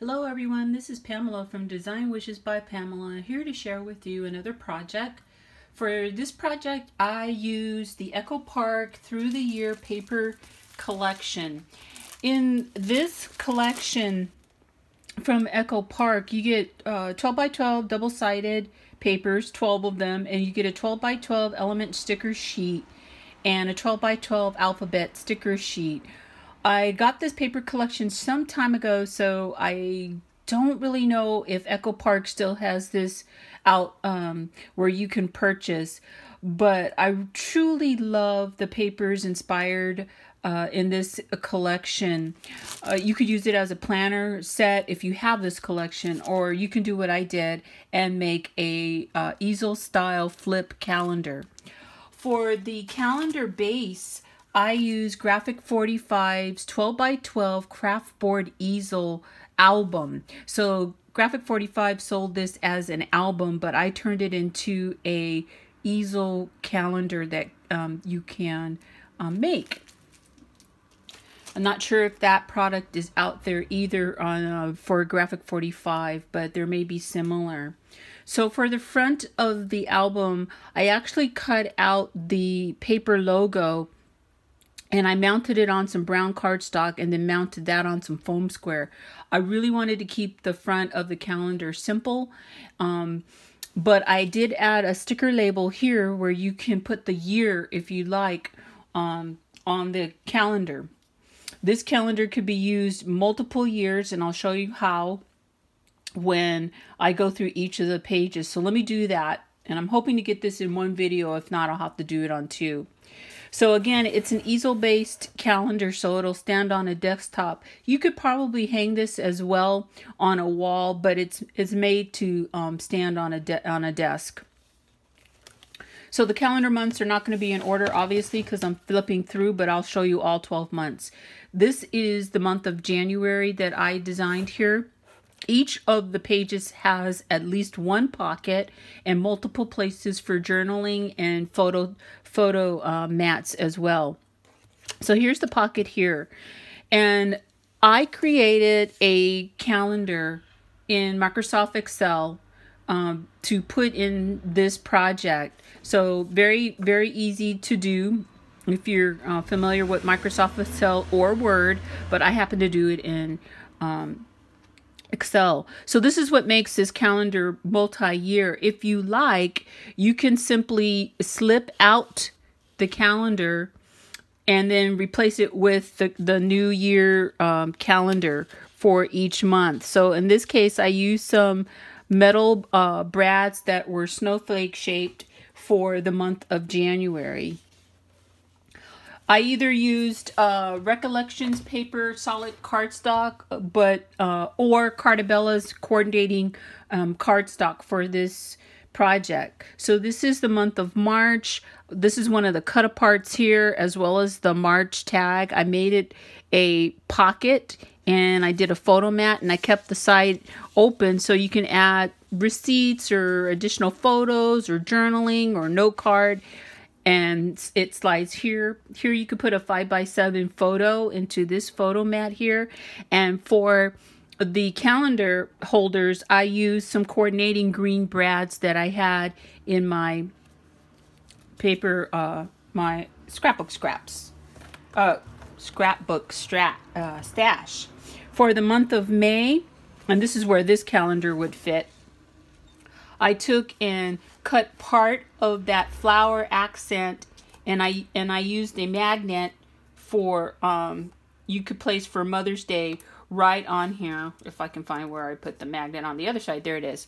Hello everyone, this is Pamela from Design Wishes by Pamela, here to share with you another project. For this project, I used the Echo Park Through the Year paper collection. In this collection from Echo Park, you get 12 by 12 double-sided papers, 12 of them, and you get a 12 by 12 element sticker sheet and a 12 by 12 alphabet sticker sheet. I got this paper collection some time ago, so I don't really know if Echo Park still has this out where you can purchase. But I truly love the papers inspired in this collection. You could use it as a planner set if you have this collection, or you can do what I did and make a easel style flip calendar. For the calendar base, I use Graphic 45's 12 by 12 Kraft Easel Album. So Graphic 45 sold this as an album, but I turned it into a easel calendar that you can make. I'm not sure if that product is out there either on for Graphic 45, but there may be similar. So for the front of the album, I actually cut out the paper logo and I mounted it on some brown cardstock and then mounted that on some foam square. I really wanted to keep the front of the calendar simple, but I did add a sticker label here where you can put the year, if you like, on the calendar. This calendar could be used multiple years, and I'll show you how when I go through each of the pages. So let me do that, and I'm hoping to get this in one video. If not, I'll have to do it on two. So again, it's an easel-based calendar, so it'll stand on a desktop. You could probably hang this as well on a wall, but it's made to stand on a desk. So the calendar months are not going to be in order, obviously, because I'm flipping through, but I'll show you all 12 months. This is the month of January that I designed here. Each of the pages has at least one pocket and multiple places for journaling and photo mats as well. So here's the pocket here. And I created a calendar in Microsoft Excel to put in this project. So very, very easy to do if you're familiar with Microsoft Excel or Word, but I happen to do it in Excel. So this is what makes this calendar multi-year. If you like, you can simply slip out the calendar and then replace it with the new year calendar for each month. So in this case, I used some metal brads that were snowflake shaped for the month of January. I either used Recollections paper, solid cardstock, or Cartabella's coordinating cardstock for this project. So this is the month of March. This is one of the cut aparts here, as well as the March tag. I made it a pocket and I did a photo mat, and I kept the side open so you can add receipts or additional photos or journaling or note card. And it slides here. Here you could put a 5x7 photo into this photo mat here. And for the calendar holders, I used some coordinating green brads that I had in my paper, my scrapbook stash. For the month of May, and this is where this calendar would fit, I took and cut part of that flower accent, and I used a magnet for you could place for Mother's Day right on here. If I can find where I put the magnet on the other side, there it is.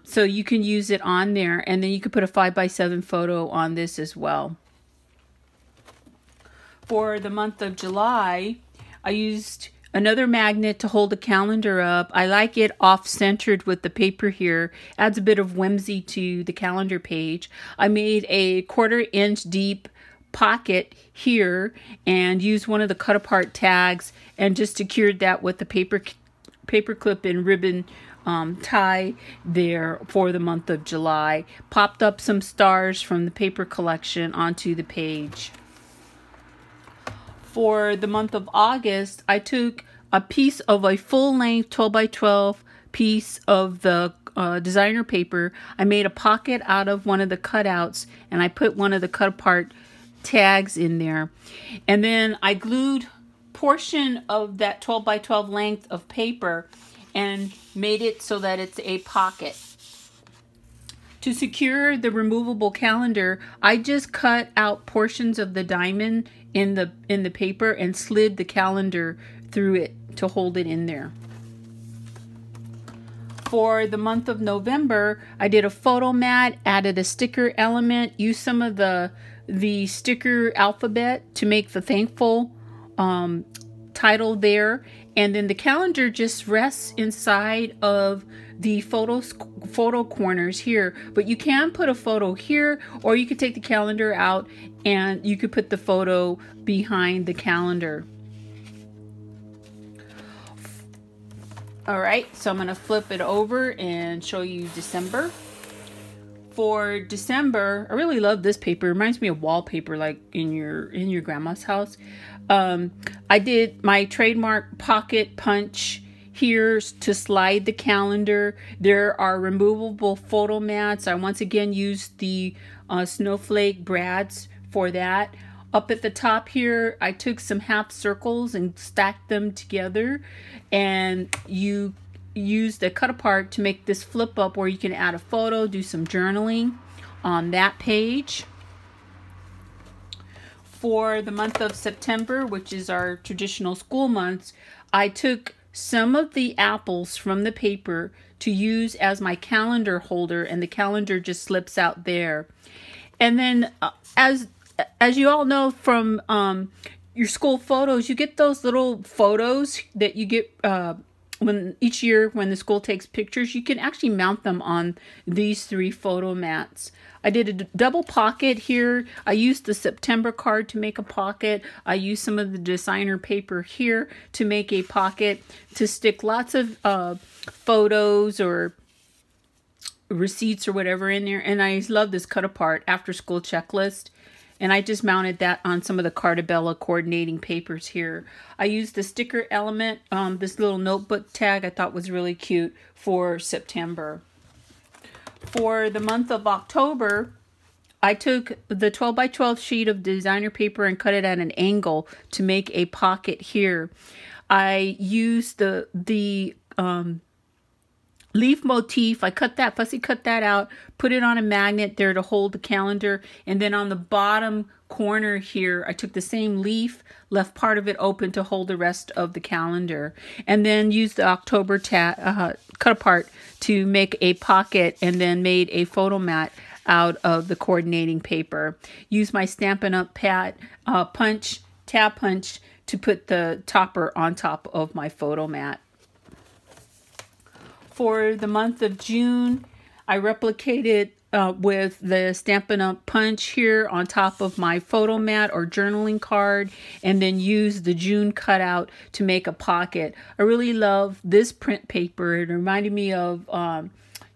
So you can use it on there, and then you could put a 5x7 photo on this as well. For the month of July, I used another magnet to hold the calendar up. I like it off-centered with the paper here. Adds a bit of whimsy to the calendar page. I made a 1/4 inch deep pocket here and used one of the cut-apart tags and just secured that with the paper clip and ribbon tie there for the month of July. Popped up some stars from the paper collection onto the page. For the month of August, I took a piece of a full-length 12 by 12 piece of the designer paper. I made a pocket out of one of the cutouts, and I put one of the cut apart tags in there. And then I glued portion of that 12 by 12 length of paper and made it so that it's a pocket. To secure the removable calendar, I just cut out portions of the diamond in the paper and slid the calendar through it to hold it in there. For the month of November, I did a photo mat, added a sticker element, used some of the sticker alphabet to make the thankful title there, and then the calendar just rests inside of the photo corners here. But you can put a photo here, or you could take the calendar out and you could put the photo behind the calendar. All right, so I'm going to flip it over and show you December. For December, I really love this paper. It reminds me of wallpaper, like in your grandma's house. I did my trademark pocket punch here to slide the calendar. There are removable photo mats. I once again used the snowflake brads for that. Up at the top here, I took some half circles and stacked them together, and you use the cut apart to make this flip up where you can add a photo, do some journaling on that page. For the month of September, which is our traditional school months, I took some of the apples from the paper to use as my calendar holder, and the calendar just slips out there. And then as you all know from your school photos, you get those little photos that you get when each year when the school takes pictures. You can actually mount them on these 3 photo mats. I did a double pocket here. I used the September card to make a pocket. I used some of the designer paper here to make a pocket to stick lots of photos or receipts or whatever in there. And I love this cut apart after school checklist. And I just mounted that on some of the Cartabella coordinating papers here. I used the sticker element, this little notebook tag I thought was really cute for September. For the month of October, I took the 12 by 12 sheet of designer paper and cut it at an angle to make a pocket here. I used the leaf motif. I fussy cut that out, put it on a magnet there to hold the calendar, and then on the bottom corner here, I took the same leaf, left part of it open to hold the rest of the calendar, and then used the October cut apart to make a pocket, and then made a photo mat out of the coordinating paper. Used my Stampin' Up! Tab punch to put the topper on top of my photo mat. For the month of June, I replicated with the Stampin' Up! Punch here on top of my photo mat or journaling card, and then used the June cutout to make a pocket. I really love this print paper. It reminded me of, kind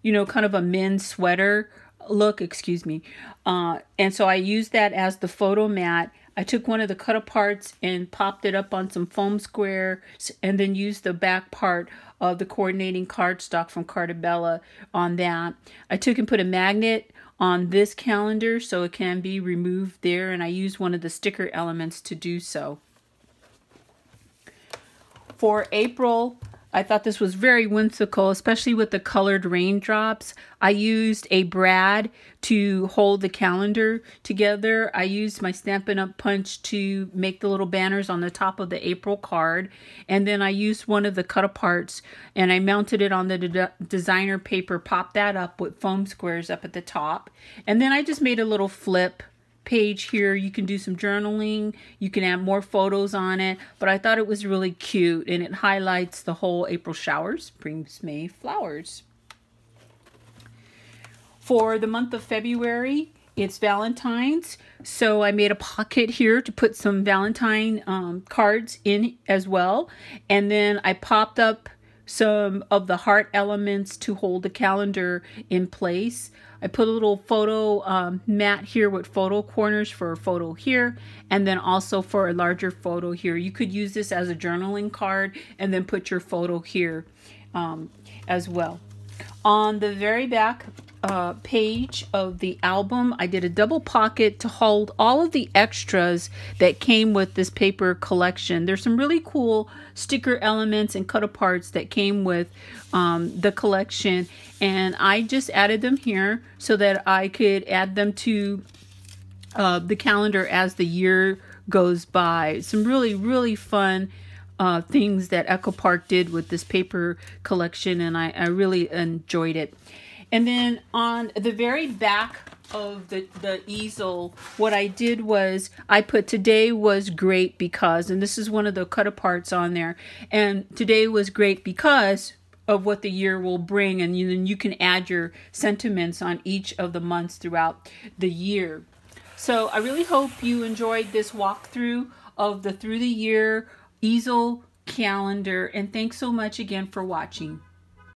of a men's sweater look, excuse me. And so I used that as the photo mat. I took one of the cut aparts and popped it up on some foam squares, and then used the back part of the coordinating cardstock from Cartabella on that. I took and put a magnet on this calendar so it can be removed there, and I used one of the sticker elements to do so. For April, I thought this was very whimsical, especially with the colored raindrops. I used a brad to hold the calendar together. I used my Stampin' Up! Punch to make the little banners on the top of the April card. And then I used one of the cut aparts and I mounted it on the designer paper, popped that up with foam squares up at the top. And then I just made a little flip page here. You can do some journaling, you can add more photos on it, but I thought it was really cute, and it highlights the whole April showers brings May flowers. For the month of February, it's Valentine's, so I made a pocket here to put some Valentine cards in as well, and then I popped up some of the heart elements to hold the calendar in place. I put a little photo mat here with photo corners for a photo here, and then also for a larger photo here. You could use this as a journaling card and then put your photo here as well. On the very back page of the album, I did a double pocket to hold all of the extras that came with this paper collection. There's some really cool sticker elements and cut aparts that came with the collection, and I just added them here so that I could add them to the calendar as the year goes by. Some really fun things that Echo Park did with this paper collection, and I really enjoyed it. And then on the very back of the easel, what I did was I put today was great because, and this is one of the cut aparts on there, and today was great because of what the year will bring, and you can add your sentiments on each of the months throughout the year. So I really hope you enjoyed this walkthrough of the Through the Year easel calendar, and thanks so much again for watching.